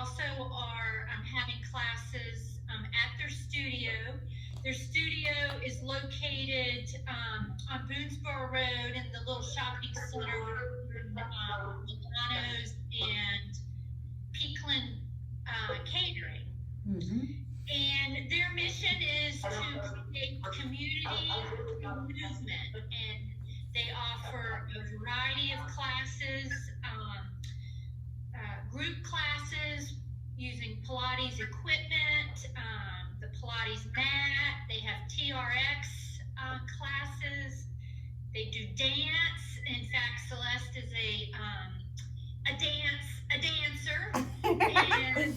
also are having classes at their studio. Their studio is located on Boonesboro Road in the little shopping center between Milano's and Peakland Catering. And their mission is to create community movement, and they offer a variety of classes, group classes using Pilates equipment, the Pilates mat. They have TRX classes. They do dance. In fact, Celeste is a dancer, and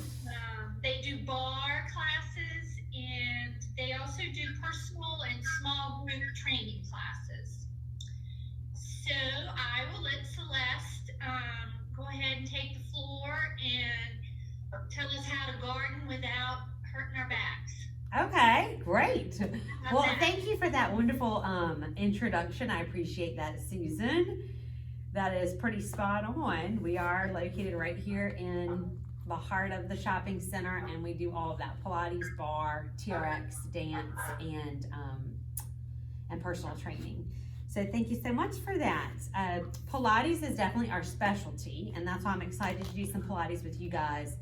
they do bar classes, and they also do personal and small group training classes. So I will let Celeste go ahead and take the floor and tell us how to garden without hurting our backs. Okay, great. Well, thank you for that wonderful introduction. I appreciate that, Susan. That is pretty spot on. We are located right here in the heart of the shopping center, and we do all of that: Pilates, bar, TRX, dance, and personal training. So thank you so much for that. Pilates is definitely our specialty, and that's why I'm excited to do some Pilates with you guys.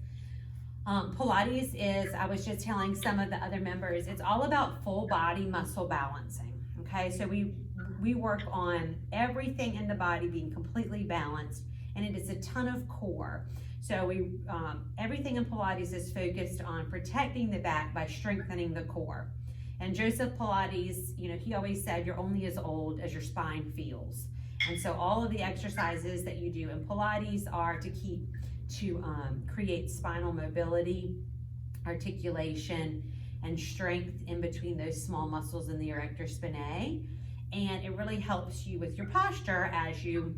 Pilates is, I was just telling some of the other members, it's all about full body muscle balancing. Okay, so we work on everything in the body being completely balanced, and it is a ton of core. So everything in Pilates is focused on protecting the back by strengthening the core. And Joseph Pilates, he always said you're only as old as your spine feels. And so all of the exercises that you do in Pilates are to create spinal mobility, articulation, and strength in between those small muscles in the erector spinae. And it really helps you with your posture as you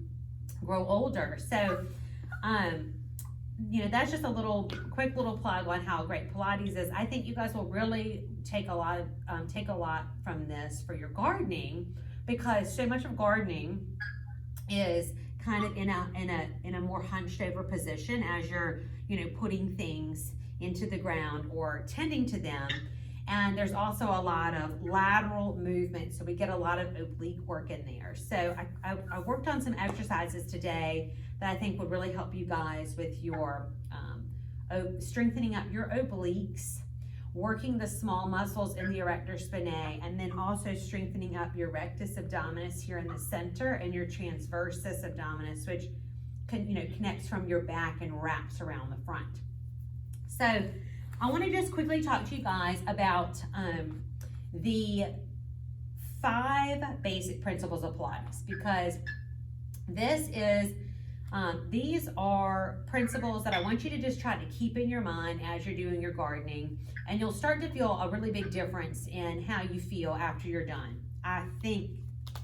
grow older. So, that's just a quick little plug on how great Pilates is. I think you guys will really take a lot from this for your gardening, because so much of gardening is kind of in a more hunched over position as you're putting things into the ground or tending to them. And there's also a lot of lateral movement, so we get a lot of oblique work in there. So I worked on some exercises today that I think would really help you guys with your strengthening up your obliques, working the small muscles in the erector spinae, and then also strengthening up your rectus abdominis here in the center and your transversus abdominis, which connects from your back and wraps around the front. So I want to just quickly talk to you guys about the 5 basic principles of Pilates, because these are principles that I want you to just try to keep in your mind as you're doing your gardening, and you'll start to feel a really big difference in how you feel after you're done. I think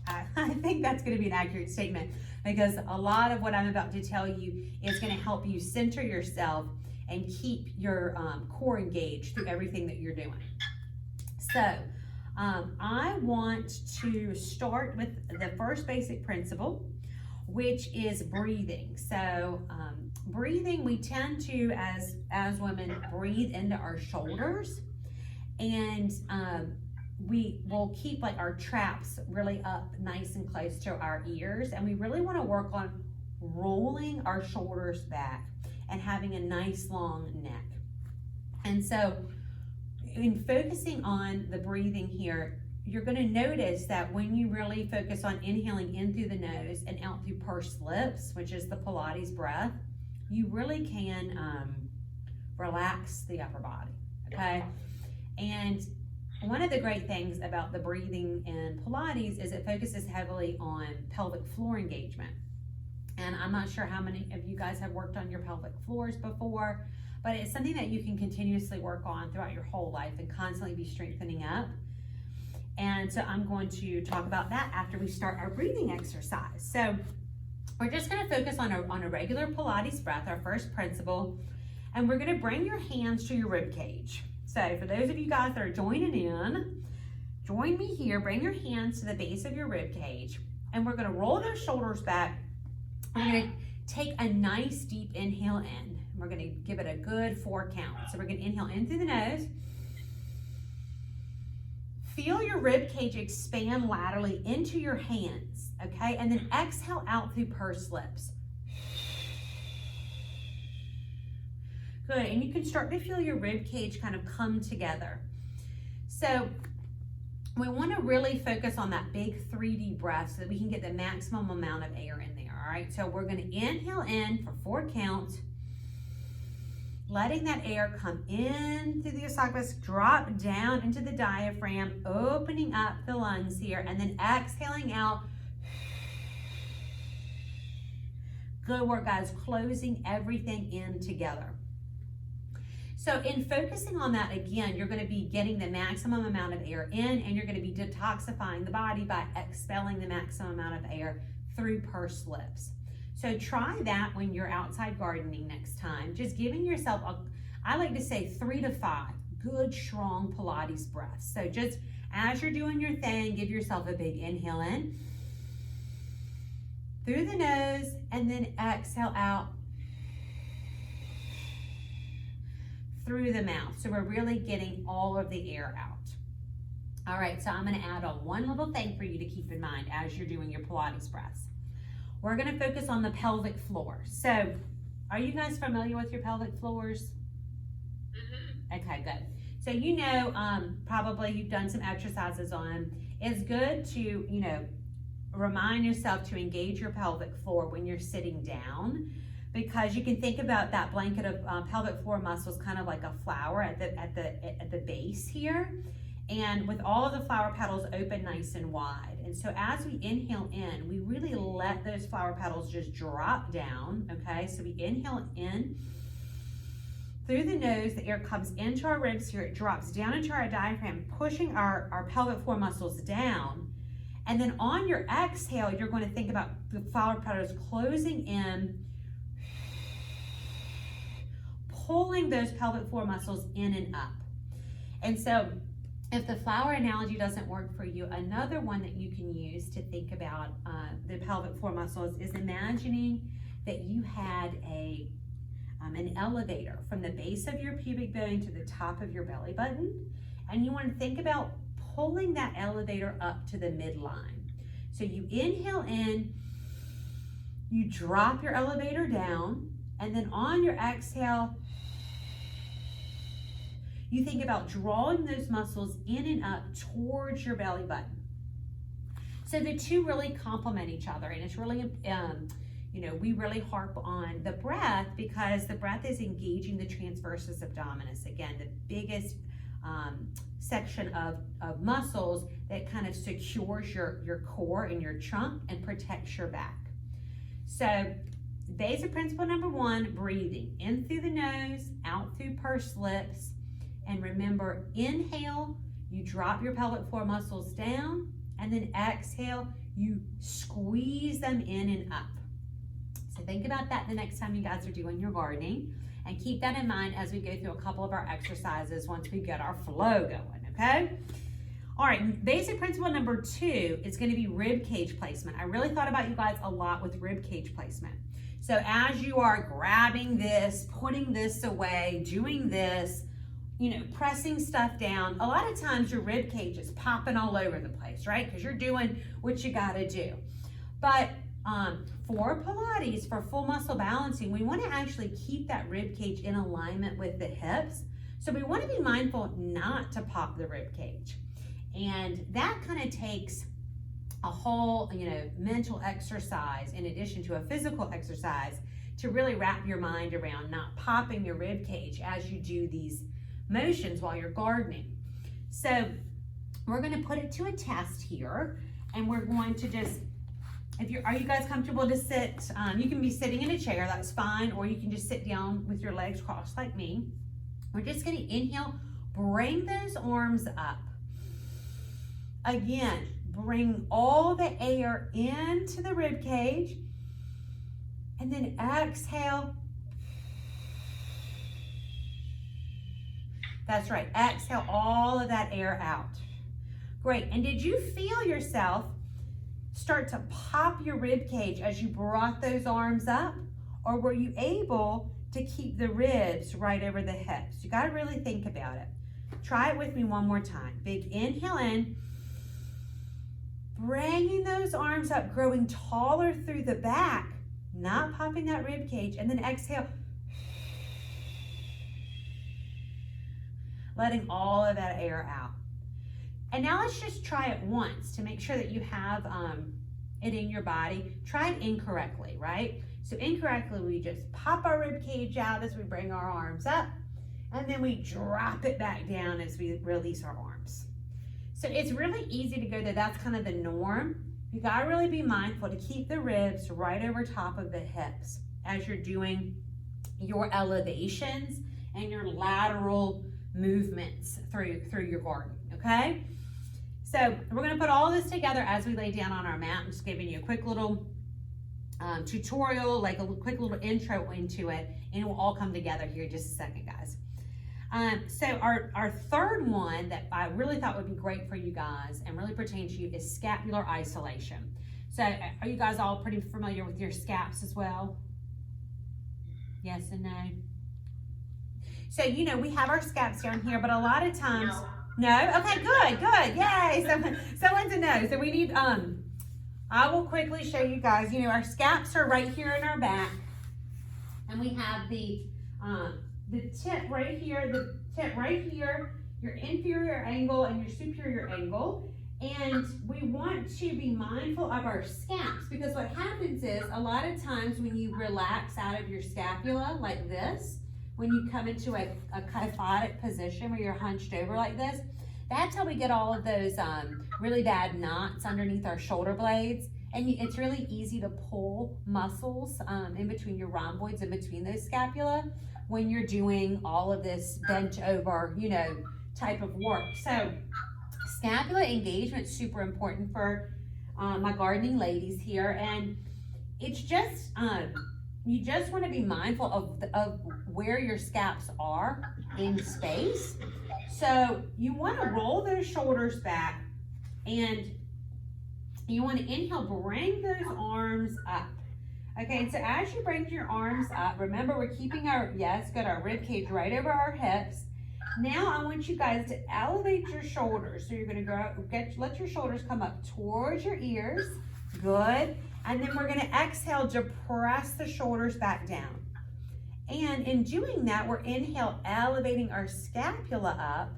that's going to be an accurate statement, because a lot of what I'm about to tell you is going to help you center yourself and keep your core engaged through everything that you're doing. So I want to start with the first basic principle, which is breathing. So breathing, we tend to, as women, breathe into our shoulders, and we will keep our traps really up nice and close to our ears, and we really want to work on rolling our shoulders back and having a nice long neck. And so in focusing on the breathing here, you're going to notice that when you really focus on inhaling in through the nose and out through pursed lips, which is the Pilates breath, you really can relax the upper body, okay? And one of the great things about the breathing in Pilates is it focuses heavily on pelvic floor engagement. And I'm not sure how many of you guys have worked on your pelvic floors before, but it's something that you can continuously work on throughout your whole life and constantly be strengthening up. And so I'm going to talk about that after we start our breathing exercise. So we're just going to focus on a regular Pilates breath, our first principle, and we're going to bring your hands to your rib cage. So for those of you guys that are joining in, join me here. Bring your hands to the base of your rib cage, and we're going to roll those shoulders back. We're going to Take a nice deep inhale in. We're gonna give it a good 4 count. So we're gonna inhale in through the nose. Feel your rib cage expand laterally into your hands, okay? And then exhale out through pursed lips. Good, and you can start to feel your rib cage kind of come together. So we want to really focus on that big 3D breath so that we can get the maximum amount of air in there, all right? So we're going to inhale in for 4 counts, letting that air come in through the esophagus, drop down into the diaphragm, opening up the lungs here, and then exhaling out. Good work, guys, closing everything in together. So in focusing on that, again, you're going to be getting the maximum amount of air in, and you're going to be detoxifying the body by expelling the maximum amount of air through pursed lips. So try that when you're outside gardening next time. Just giving yourself, I like to say 3 to 5 good, strong Pilates breaths. So just as you're doing your thing, give yourself a big inhale in through the nose, and then exhale out through the mouth. So we're really getting all of the air out. All right, so I'm going to add on one little thing for you to keep in mind as you're doing your Pilates breaths. We're going to focus on the pelvic floor. So are you guys familiar with your pelvic floors? Mm-hmm. Okay, good. So you know, probably you've done some exercises on them. It's good to, you know, remind yourself to engage your pelvic floor when you're sitting down, because you can think about that blanket of pelvic floor muscles kind of like a flower at the base here, and with all of the flower petals open nice and wide. And so as we inhale in, we really let those flower petals just drop down, okay? So we inhale in through the nose, the air comes into our ribs here, it drops down into our diaphragm, pushing our pelvic floor muscles down. And then on your exhale, you're going to think about the flower petals closing in, pulling those pelvic floor muscles in and up. And so if the flower analogy doesn't work for you, another one that you can use to think about the pelvic floor muscles is imagining that you had an elevator from the base of your pubic bone to the top of your belly button, and you want to think about pulling that elevator up to the midline. So you inhale in, you drop your elevator down, and then on your exhale, you think about drawing those muscles in and up towards your belly button. So the two really complement each other, and it's really, you know, we really harp on the breath because the breath is engaging the transversus abdominis. Again, the biggest section of muscles that kind of secures your core and your trunk and protects your back. So basic principle number 1, breathing in through the nose, out through pursed lips. And remember, inhale, you drop your pelvic floor muscles down, and then exhale, you squeeze them in and up. So think about that the next time you guys are doing your gardening, and keep that in mind as we go through a couple of our exercises once we get our flow going, okay? All right, basic principle number 2 is going to be rib cage placement. I really thought about you guys a lot with rib cage placement. So as you are grabbing this, putting this away, doing this, you know, pressing stuff down, a lot of times your rib cage is popping all over the place, right? Because you're doing what you got to do. But for Pilates, for full muscle balancing, we want to actually keep that rib cage in alignment with the hips. So we want to be mindful not to pop the rib cage. And that kind of takes a whole, you know, mental exercise in addition to a physical exercise to really wrap your mind around not popping your rib cage as you do these motions while you're gardening. So we're going to put it to a test here, and we're going to just, are you guys comfortable to sit? You can be sitting in a chair, that's fine, or you can just sit down with your legs crossed like me. We're just going to inhale, bring those arms up. Again, bring all the air into the rib cage, and then exhale. That's right, exhale all of that air out. Great, and did you feel yourself start to pop your rib cage as you brought those arms up? or were you able to keep the ribs right over the hips? You got to really think about it. Try it with me one more time. Big inhale in, bringing those arms up, growing taller through the back, not popping that rib cage, and then exhale, letting all of that air out. And now let's just try it once to make sure that you have it in your body. Try it incorrectly, right? So incorrectly, we just pop our rib cage out as we bring our arms up, and then we drop it back down as we release our arms. So it's really easy to go there. That's kind of the norm. You gotta really be mindful to keep the ribs right over top of the hips as you're doing your elevations and your lateral movements through your garden, okay? So we're gonna put all this together as we lay down on our mat. I'm just giving you a quick little tutorial, like a quick little intro into it, and it will all come together here in just a second, guys. So our third one that I really thought would be great for you guys and really pertain to you is scapular isolation. So are you guys all pretty familiar with your scaps as well? Yes and no? So, you know, we have our scaps down here, but a lot of times, no? Okay, good, yay, someone's a no. So we need, I will quickly show you guys, you know, our scaps are right here in our back, and we have the tip right here, your inferior angle and your superior angle. And we want to be mindful of our scaps, because what happens is a lot of times when you relax out of your scapula like this, when you come into a kyphotic position where you're hunched over like this, that's how we get all of those really bad knots underneath our shoulder blades. And it's really easy to pull muscles in between your rhomboids, in between those scapula, when you're doing all of this bent over, you know, type of work. So scapula engagement is super important for my gardening ladies here. And it's just, you just want to be mindful of where your scaps are in space. So you want to roll those shoulders back, and you want to inhale, bring those arms up. Okay, and so as you bring your arms up, remember we're keeping our rib cage right over our hips. Now I want you guys to elevate your shoulders. So you're going to let your shoulders come up towards your ears. Good. And then we're going to exhale to press the shoulders back down. And in doing that, we're inhale, elevating our scapula up,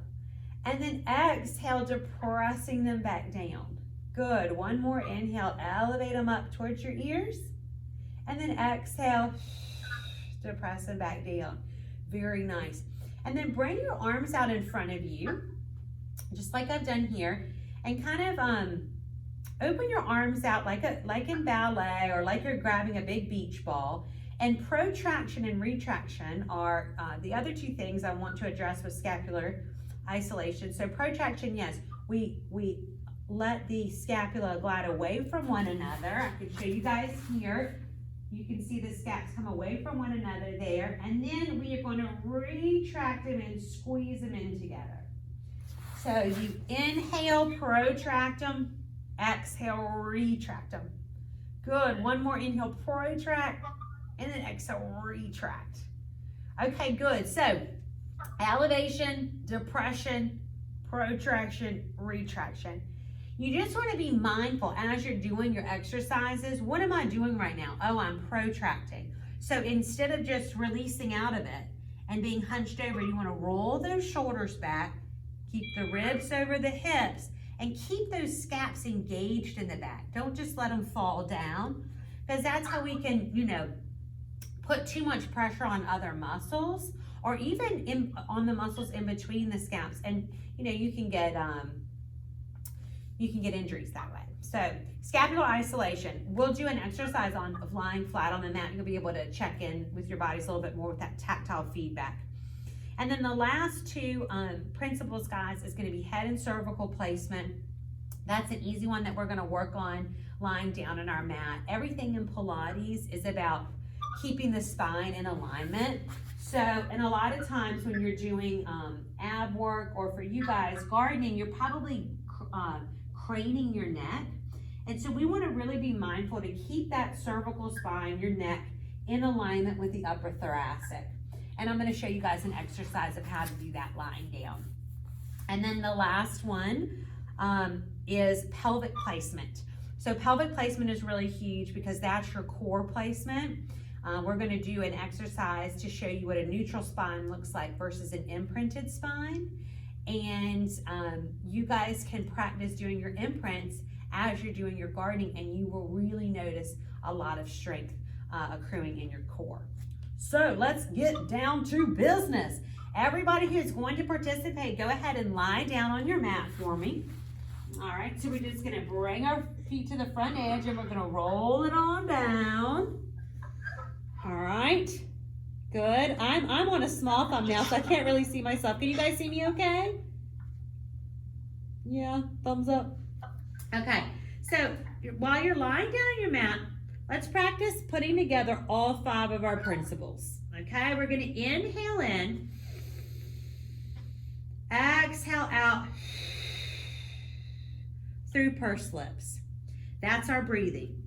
and then exhale to pressing them back down. Good. One more inhale, elevate them up towards your ears, and then exhale to press them back down. Very nice. And then bring your arms out in front of you, just like I've done here, and kind of open your arms out like in ballet, or like you're grabbing a big beach ball. And protraction and retraction are the other two things I want to address with scapular isolation. So protraction, yes, we let the scapula glide away from one another. I can show you guys here. You can see the scaps come away from one another there. And then we are going to retract them and squeeze them in together. So you inhale, protract them, exhale, retract them. Good. One more inhale, protract, and then exhale, retract. Okay, good. So elevation, depression, protraction, retraction. You just want to be mindful as you're doing your exercises. What am I doing right now? Oh, I'm protracting. So instead of just releasing out of it and being hunched over, you want to roll those shoulders back, keep the ribs over the hips, and keep those scaps engaged in the back. Don't just let them fall down, because that's how we can, you know, put too much pressure on other muscles, or even on the muscles in between the scaps, and you know, you can get injuries that way. So scapular isolation, we'll do an exercise of lying flat on the mat. You'll be able to check in with your bodies a little bit more with that tactile feedback. And then the last two principles, guys, is going to be head and cervical placement. That's an easy one that we're going to work on lying down on our mat. Everything in Pilates is about keeping the spine in alignment. So, and a lot of times when you're doing ab work, or for you guys gardening, you're probably craning your neck. And so we want to really be mindful to keep that cervical spine, your neck, in alignment with the upper thoracic. And I'm going to show you guys an exercise of how to do that lying down. And then the last one is pelvic placement. So pelvic placement is really huge because that's your core placement. We're going to do an exercise to show you what a neutral spine looks like versus an imprinted spine. And you guys can practice doing your imprints as you're doing your gardening, and you will really notice a lot of strength accruing in your core. So let's get down to business. Everybody who's going to participate, go ahead and lie down on your mat for me. All right, so we're just gonna bring our feet to the front edge and we're gonna roll it on down. All right, good. I'm on a small thumbnail, so I can't really see myself. Can you guys see me okay? Yeah, thumbs up. Okay, so while you're lying down on your mat, let's practice putting together all 5 of our principles. Okay, we're gonna inhale in, exhale out through pursed lips. That's our breathing.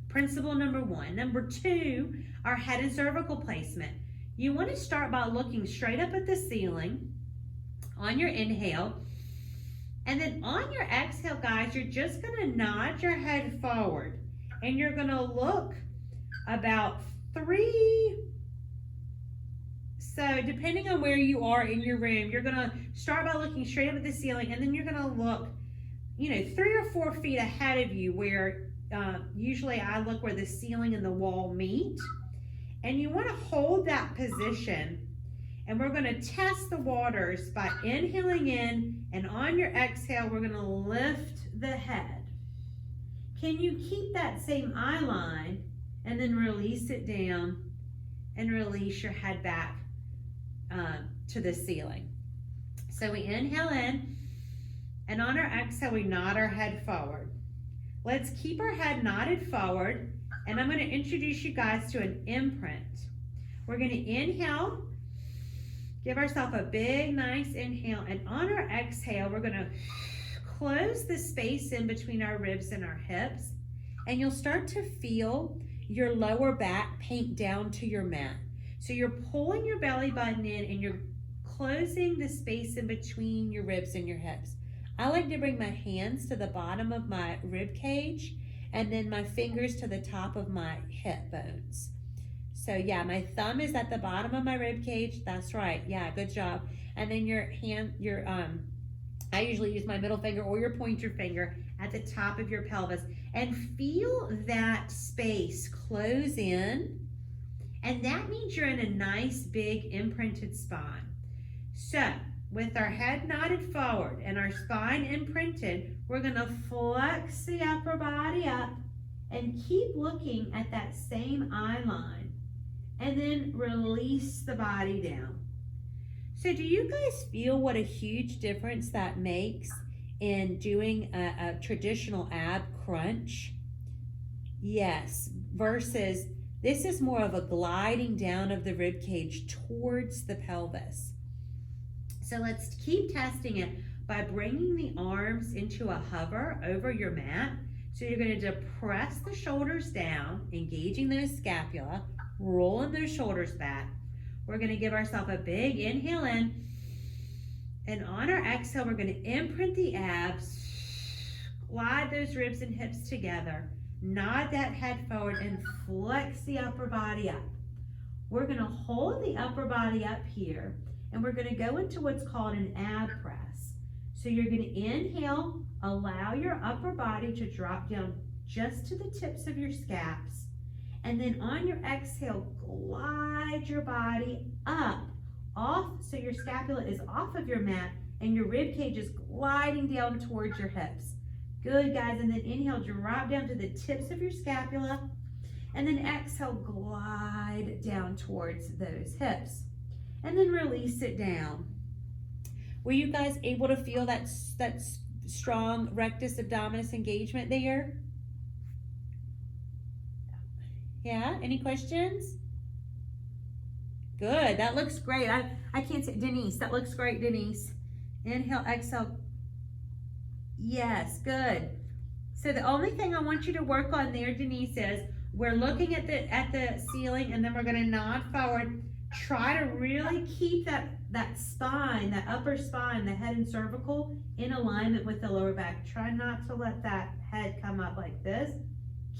Principle number 1. Number 2, our head and cervical placement. You want to start by looking straight up at the ceiling on your inhale. And then on your exhale, guys, you're just going to nod your head forward. And you're going to look about 3. So depending on where you are in your room, you're going to start by looking straight up at the ceiling. And then you're going to look 3 or 4 feet ahead of you where usually I look where the ceiling and the wall meet. And you want to hold that position. And we're going to test the waters by inhaling in, and on your exhale, we're going to lift the head. Can you keep that same eye line and then release it down and release your head back to the ceiling? So we inhale in. And on our exhale, we nod our head forward. Let's keep our head nodded forward. And I'm going to introduce you guys to an imprint. We're going to inhale, give ourselves a big, nice inhale. And on our exhale, we're going to close the space in between our ribs and our hips. And you'll start to feel your lower back paint down to your mat. So you're pulling your belly button in and you're closing the space in between your ribs and your hips. I like to bring my hands to the bottom of my rib cage and then my fingers to the top of my hip bones. So yeah, my thumb is at the bottom of my rib cage. That's right. Yeah, good job. And then I usually use my middle finger or your pointer finger at the top of your pelvis, and feel that space close in. And that means you're in a nice big imprinted spine. So with our head nodded forward and our spine imprinted, we're going to flex the upper body up and keep looking at that same eye line, and then release the body down. So do you guys feel what a huge difference that makes in doing a traditional ab crunch? Yes, versus this is more of a gliding down of the rib cage towards the pelvis. So let's keep testing it by bringing the arms into a hover over your mat. So you're going to depress the shoulders down, engaging those scapula, rolling those shoulders back. We're going to give ourselves a big inhale in. And on our exhale, we're going to imprint the abs, glide those ribs and hips together, nod that head forward, and flex the upper body up. We're going to hold the upper body up here. And we're going to go into what's called an ab press. So you're going to inhale, allow your upper body to drop down just to the tips of your scaps. And then on your exhale, glide your body up, off, so your scapula is off of your mat and your rib cage is gliding down towards your hips. Good, guys. And then inhale, drop down to the tips of your scapula. And then exhale, glide down towards those hips. And then release it down. Were you guys able to feel that strong rectus abdominis engagement there? Yeah, any questions? Good, that looks great. I can't say, Denise, that looks great, Denise. Inhale, exhale. Yes, good. So the only thing I want you to work on there, Denise, is We're looking at the ceiling, and then we're gonna nod forward. Try to really keep that spine, that upper spine, the head and cervical in alignment with the lower back. Try not to let that head come up like this.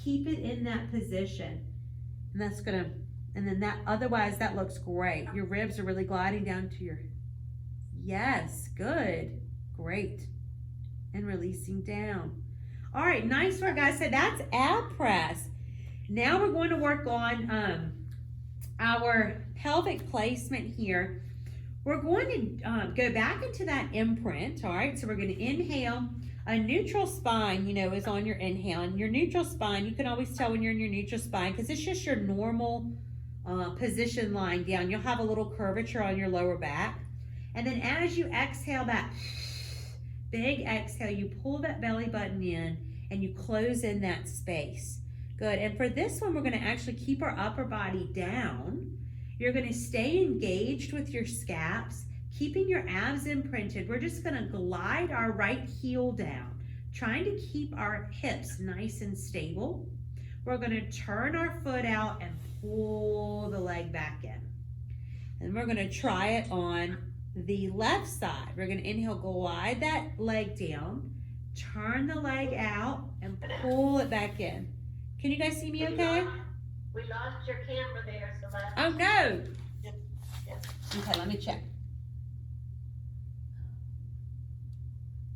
Keep it in that position. And that's gonna, and then otherwise that looks great. Your ribs are really gliding down to your, yes, good, great. And releasing down. All right, nice work, guys. So that's ab press. Now we're going to work on our pelvic placement here. We're going to go back into that imprint, all right? So we're going to inhale. A neutral spine, you know, is on your inhale. And your neutral spine, you can always tell when you're in your neutral spine because it's just your normal position lying down. You'll have a little curvature on your lower back. And then as you exhale that big exhale, you pull that belly button in and you close in that space. Good, and for this one, we're gonna actually keep our upper body down. You're gonna stay engaged with your scaps, keeping your abs imprinted. We're just gonna glide our right heel down, trying to keep our hips nice and stable. We're gonna turn our foot out and pull the leg back in. And we're gonna try it on the left side. We're gonna inhale, glide that leg down, turn the leg out, and pull it back in. Can you guys see me okay? We lost your camera there, so that's... Oh no! Yep. Okay, let me check.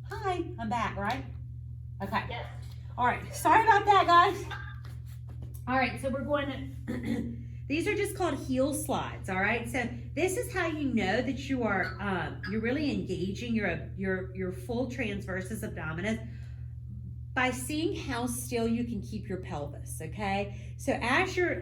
Hi, I'm back, right? Okay. Yes. All right, sorry about that, guys. All right, so we're going to, these are just called heel slides, all right? So this is how you know that you are, you're really engaging your full transversus abdominis by seeing how still you can keep your pelvis, okay? So as your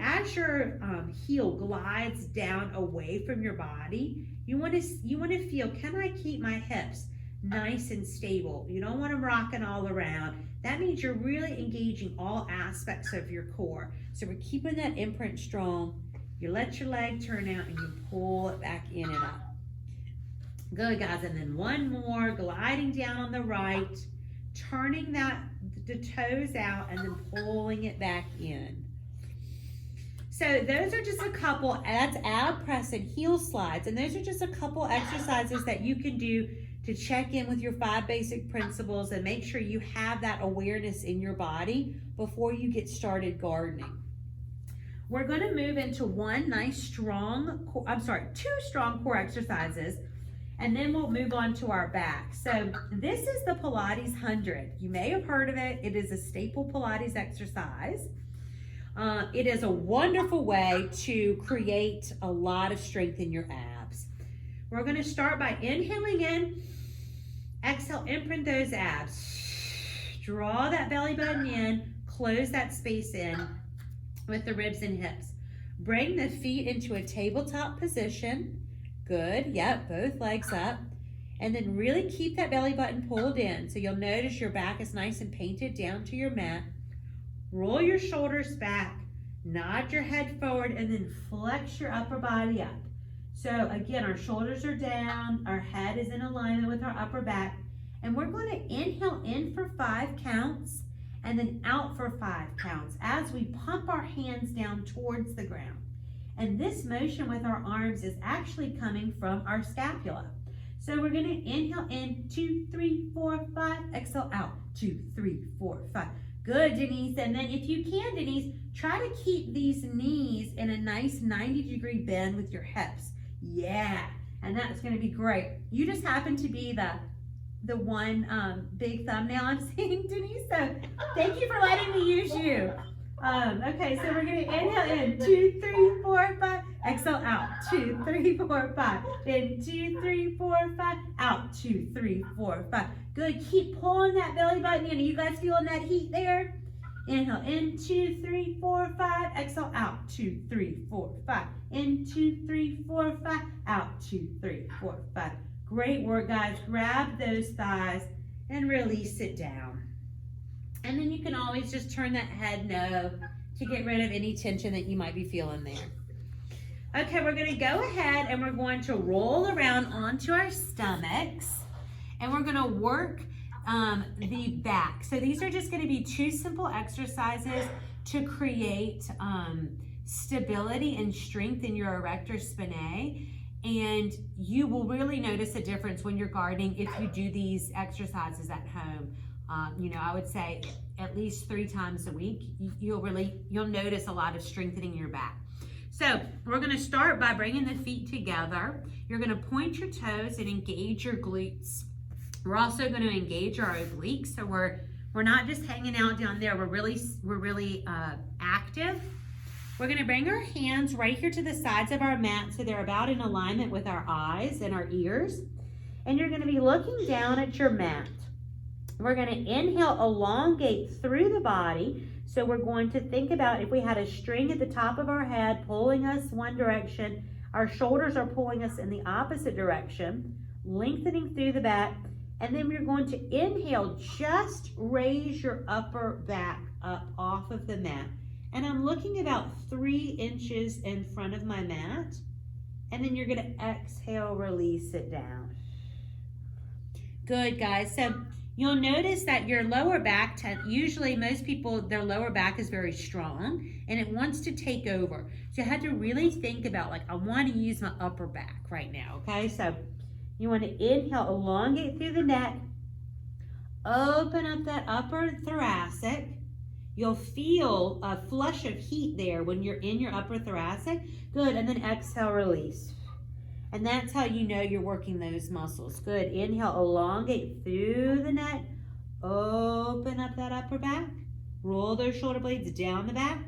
heel glides down away from your body, you want to feel, can I keep my hips nice and stable? You don't want them rocking all around. That means you're really engaging all aspects of your core. So we're keeping that imprint strong. You let your leg turn out and you pull it back in and up. Good, guys, and then one more, gliding down on the right, turning the toes out and then pulling it back in. So those are just a couple, that's ab press and heel slides, and those are just a couple exercises that you can do to check in with your 5 basic principles and make sure you have that awareness in your body before you get started gardening. We're going to move into two strong core exercises, and then we'll move on to our back. So this is the Pilates 100. You may have heard of it. It is a staple Pilates exercise. It is a wonderful way to create a lot of strength in your abs. We're going to start by inhaling in, exhale, imprint those abs. Draw that belly button in, close that space in with the ribs and hips. Bring the feet into a tabletop position. Good, yep, both legs up. And then really keep that belly button pulled in. So you'll notice your back is nice and painted down to your mat. Roll your shoulders back, nod your head forward, and then flex your upper body up. So again, our shoulders are down, our head is in alignment with our upper back, and we're going to inhale in for 5 counts and then out for 5 counts as we pump our hands down towards the ground. And this motion with our arms is actually coming from our scapula. So we're going to inhale in, 2, 3, 4, 5, exhale out, 2, 3, 4, 5. Good, Denise. And then if you can, Denise, try to keep these knees in a nice 90-degree bend with your hips. Yeah, and that's going to be great. You just happen to be the one big thumbnail I'm seeing, Denise. So thank you for letting me use you. Okay, so we're going to inhale in, 2, 3, 4, 5. Exhale out, 2, 3, 4, 5. In 2, 3, 4, 5. Out, 2, 3, 4, 5. Good. Keep pulling that belly button in. Are you guys feeling that heat there? Inhale in, 2, 3, 4, 5. Exhale out, 2, 3, 4, 5. In 2, 3, 4, 5. Out, 2, 3, 4, 5. Great work, guys. Grab those thighs and release it down. And then you can always just turn that head no to get rid of any tension that you might be feeling there. Okay, we're going to go ahead and we're going to roll around onto our stomachs and we're going to work the back. So these are just going to be 2 simple exercises. to create stability and strength in your erector spinae. And you will really notice a difference when you're gardening if you do these exercises at home. You know, I would say at least 3 times a week. You'll notice a lot of strengthening in your back. So we're going to start by bringing the feet together. You're going to point your toes and engage your glutes. We're also going to engage our obliques. So we're not just hanging out down there. We're really active. We're going to bring our hands right here to the sides of our mat so they're about in alignment with our eyes and our ears. And you're going to be looking down at your mat. We're going to inhale, elongate through the body. So we're going to think about if we had a string at the top of our head pulling us one direction, our shoulders are pulling us in the opposite direction, lengthening through the back. And then we're going to inhale, just raise your upper back up off of the mat. And I'm looking about 3 inches in front of my mat. And then you're going to exhale, release it down. Good, guys. So you'll notice that your lower back, usually most people, their lower back is very strong and it wants to take over. So you have to really think about, like, I want to use my upper back right now, okay? So you want to inhale, elongate through the neck, open up that upper thoracic. You'll feel a flush of heat there when you're in your upper thoracic. Good, and then exhale, release. And that's how you know you're working those muscles. Good, inhale, elongate through the neck, open up that upper back, roll those shoulder blades down the back,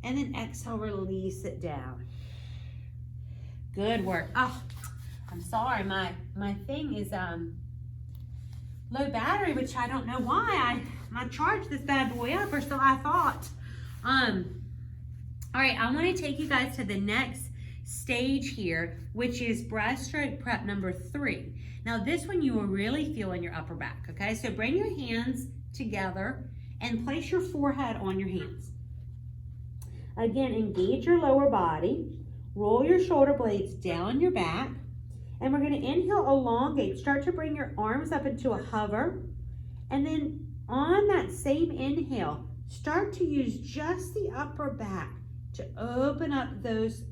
and then exhale, release it down. Good work. Oh, I'm sorry, my thing is low battery, which I don't know why. I charged this bad boy up, or so I thought. All right, I want to take you guys to the next stage here, which is breaststroke prep number 3. Now this one you will really feel in your upper back, okay? So bring your hands together and place your forehead on your hands. Again, engage your lower body, roll your shoulder blades down your back, and we're going to inhale, elongate, start to bring your arms up into a hover, and then on that same inhale, start to use just the upper back to open up those,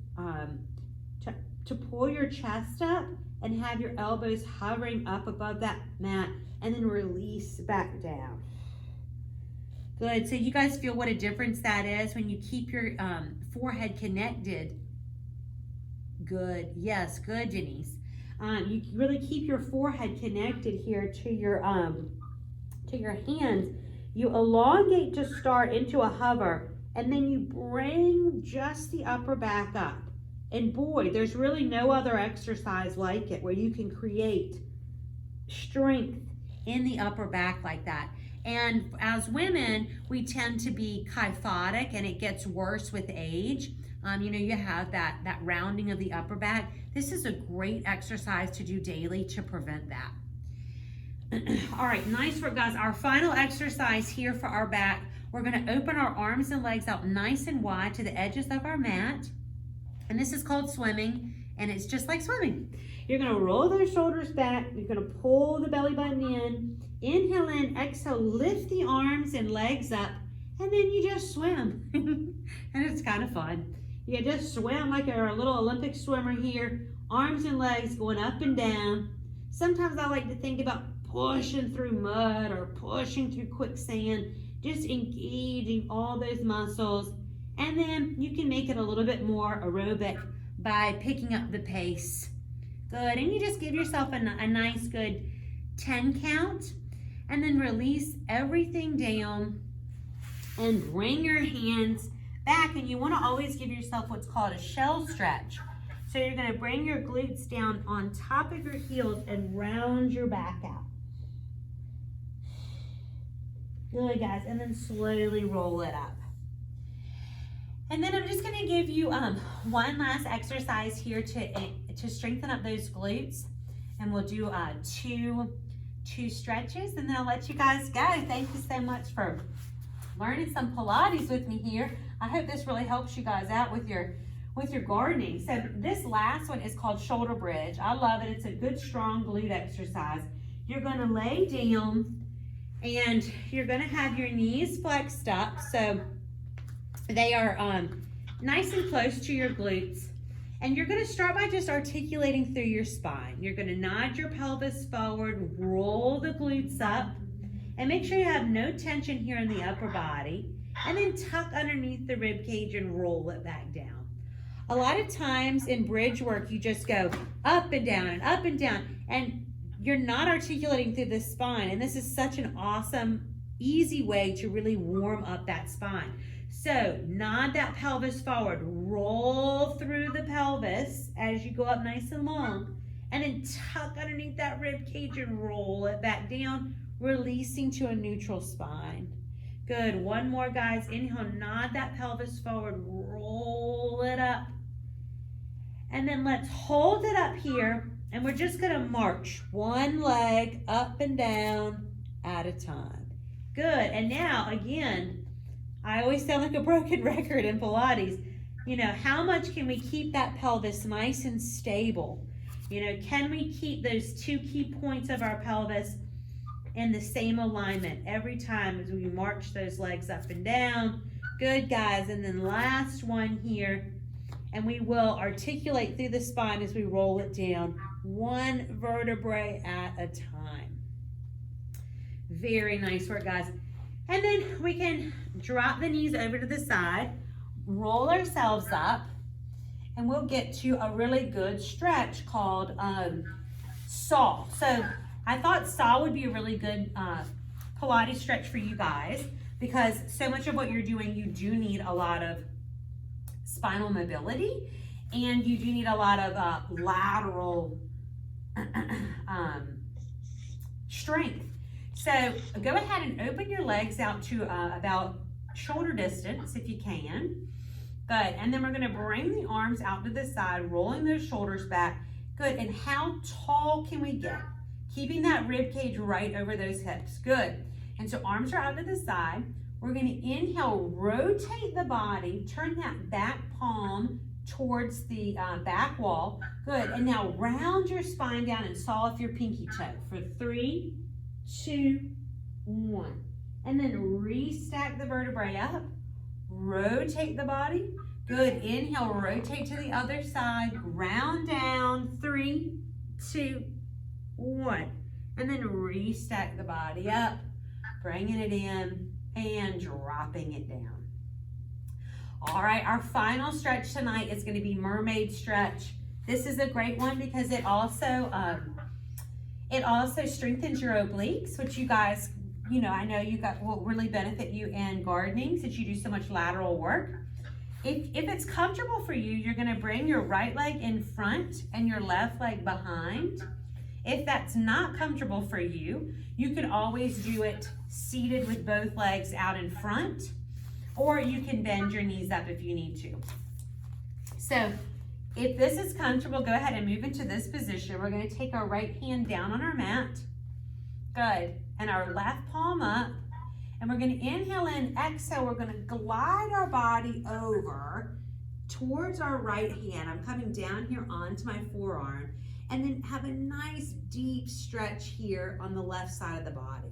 to pull your chest up and have your elbows hovering up above that mat, and then release back down. Good, so you guys feel what a difference that is when you keep your forehead connected. Good, yes, good, Denise. You really keep your forehead connected here to your hands. You elongate to start into a hover, and then you bring just the upper back up. And boy, there's really no other exercise like it where you can create strength in the upper back like that. And as women, we tend to be kyphotic, and it gets worse with age. You know, you have that rounding of the upper back. This is a great exercise to do daily to prevent that. All right, nice work, guys. Our final exercise here for our back, we're going to open our arms and legs out nice and wide to the edges of our mat. And this is called swimming, and it's just like swimming. You're going to roll those shoulders back. You're going to pull the belly button in. Inhale in, exhale, lift the arms and legs up, and then you just swim. And it's kind of fun. You just swim like a little Olympic swimmer here. Arms and legs going up and down. Sometimes I like to think about pushing through mud or pushing through quicksand, just engaging all those muscles. And then you can make it a little bit more aerobic by picking up the pace. Good, and you just give yourself a nice good 10 count, and then release everything down and bring your hands back. And you want to always give yourself what's called a shell stretch. So you're going to bring your glutes down on top of your heels and round your back out. Good, guys, and then slowly roll it up. And then I'm just going to give you one last exercise here to strengthen up those glutes, and we'll do two stretches, and then I'll let you guys go. Thank you so much for learning some Pilates with me here. I hope this really helps you guys out with your gardening. So this last one is called shoulder bridge. I love it. It's a good strong glute exercise. You're going to lay down, and you're going to have your knees flexed up. So They are nice and close to your glutes. And you're going to start by just articulating through your spine. You're going to nod your pelvis forward, roll the glutes up, and make sure you have no tension here in the upper body. And then tuck underneath the rib cage and roll it back down. A lot of times in bridge work, you just go up and down, and you're not articulating through the spine. And this is such an awesome, easy way to really warm up that spine. So nod that pelvis forward, roll through the pelvis as you go up nice and long, and then tuck underneath that rib cage and roll it back down, releasing to a neutral spine. Good, one more guys. Inhale, nod that pelvis forward, roll it up. And then let's hold it up here, and we're just gonna march one leg up and down at a time. Good, and now again, I always sound like a broken record in Pilates. You know, how much can we keep that pelvis nice and stable? You know, can we keep those two key points of our pelvis in the same alignment every time as we march those legs up and down? Good, guys. And then last one here, and we will articulate through the spine as we roll it down, one vertebrae at a time. Very nice work, guys. And then we can drop the knees over to the side, roll ourselves up, and we'll get to a really good stretch called saw. So I thought saw would be a really good Pilates stretch for you guys, because so much of what you're doing, you do need a lot of spinal mobility, and you do need a lot of lateral strength. So go ahead and open your legs out to about shoulder distance if you can. Good, and then we're gonna bring the arms out to the side, rolling those shoulders back. Good, and how tall can we get? Keeping that rib cage right over those hips. Good, and so arms are out to the side. We're gonna inhale, rotate the body, turn that back palm towards the back wall. Good, and now round your spine down and saw off your pinky toe for 3, 2, 1. And then restack the vertebrae up, rotate the body. Good, inhale, rotate to the other side, round down, 3, 2, 1. And then restack the body up, bringing it in and dropping it down. All right, our final stretch tonight is gonna be Mermaid Stretch. This is a great one because it also strengthens your obliques, which you guys, you know, I know you got will really benefit you in gardening since you do so much lateral work. If it's comfortable for you, you're gonna bring your right leg in front and your left leg behind. If that's not comfortable for you, you can always do it seated with both legs out in front, or you can bend your knees up if you need to. So if this is comfortable, go ahead and move into this position. We're gonna take our right hand down on our mat. Good, and our left palm up. And we're gonna inhale in, exhale, we're gonna glide our body over towards our right hand. I'm coming down here onto my forearm, and then have a nice deep stretch here on the left side of the body.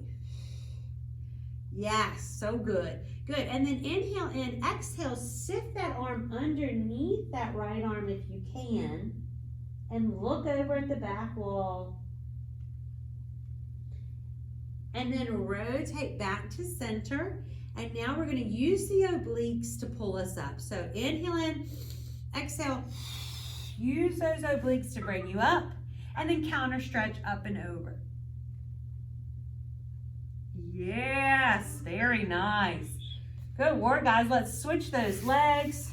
Yes, so good. Good, and then inhale in, exhale, sift that arm underneath that right arm if you can, and look over at the back wall. And then rotate back to center. And now we're gonna use the obliques to pull us up. So inhale in, exhale, use those obliques to bring you up, and then counter stretch up and over. Yes, very nice. Good work, guys. Let's switch those legs.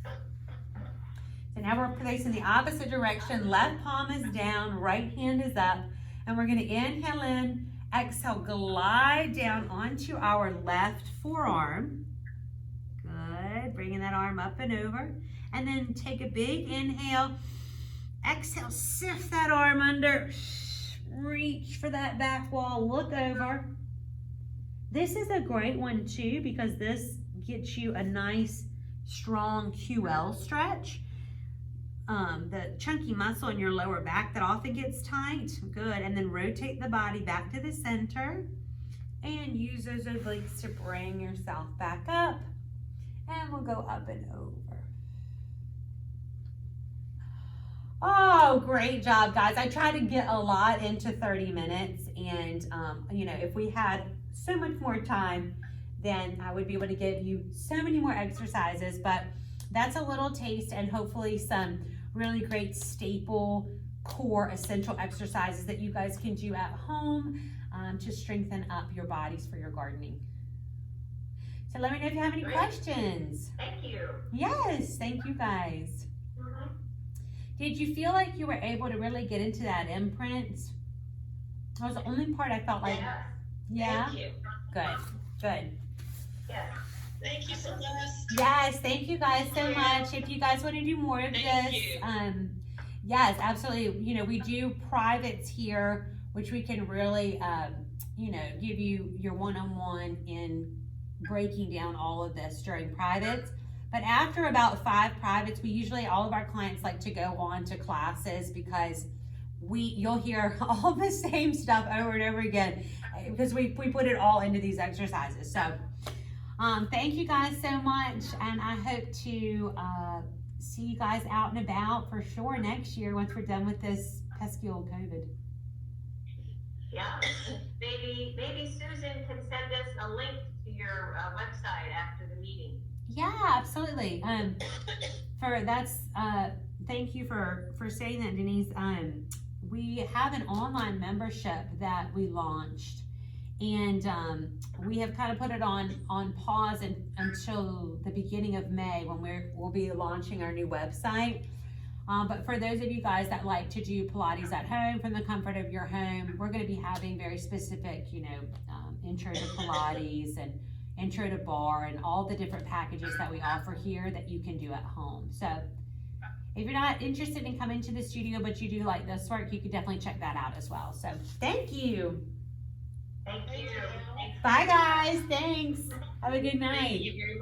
So now we're facing the opposite direction. Left palm is down, right hand is up. And we're gonna inhale in, exhale, glide down onto our left forearm. Good, bringing that arm up and over. And then take a big inhale, exhale, sift that arm under, reach for that back wall, look over. This is a great one too, because this gets you a nice, strong QL stretch. The chunky muscle in your lower back that often gets tight. Good, and then rotate the body back to the center and use those obliques to bring yourself back up. we'll go up and over. Oh, great job, guys. I try to get a lot into 30 minutes. And, you know, if we had so much more time, then I would be able to give you so many more exercises. But that's a little taste and hopefully some really great staple core essential exercises that you guys can do at home to strengthen up your bodies for your gardening. So let me know if you have any questions. Thank you. Yes, thank you guys. Did you feel like you were able to really get into that imprint? That was the only part I felt like, yeah? Thank you. Good, good. Yes. Thank you, Celeste. Yes, thank you guys so much. If you guys want to do more of Thank this, you. yes, absolutely. You know, we do privates here, which we can really, you know, give you your one-on-one in breaking down all of this during privates. But after about 5 privates, we usually, all of our clients like to go on to classes because you'll hear all the same stuff over and over again because we put it all into these exercises. So thank you guys so much, and I hope to see you guys out and about for sure next year once we're done with this pesky old COVID. Yeah. Maybe Susan can send us a link to your website after the meeting. Yeah, absolutely. Thank you for saying that, Denise. We have an online membership that we launched, and we have kind of put it on pause until the beginning of May when we'll be launching our new website. But for those of you guys that like to do Pilates at home from the comfort of your home, we're going to be having very specific, you know, intro to Pilates and intro to bar and all the different packages that we offer here that you can do at home. So if you're not interested in coming to the studio, but you do like this work, you can definitely check that out as well. So thank you. Thank you. Bye guys. Thanks. Have a good night. Thank you very much.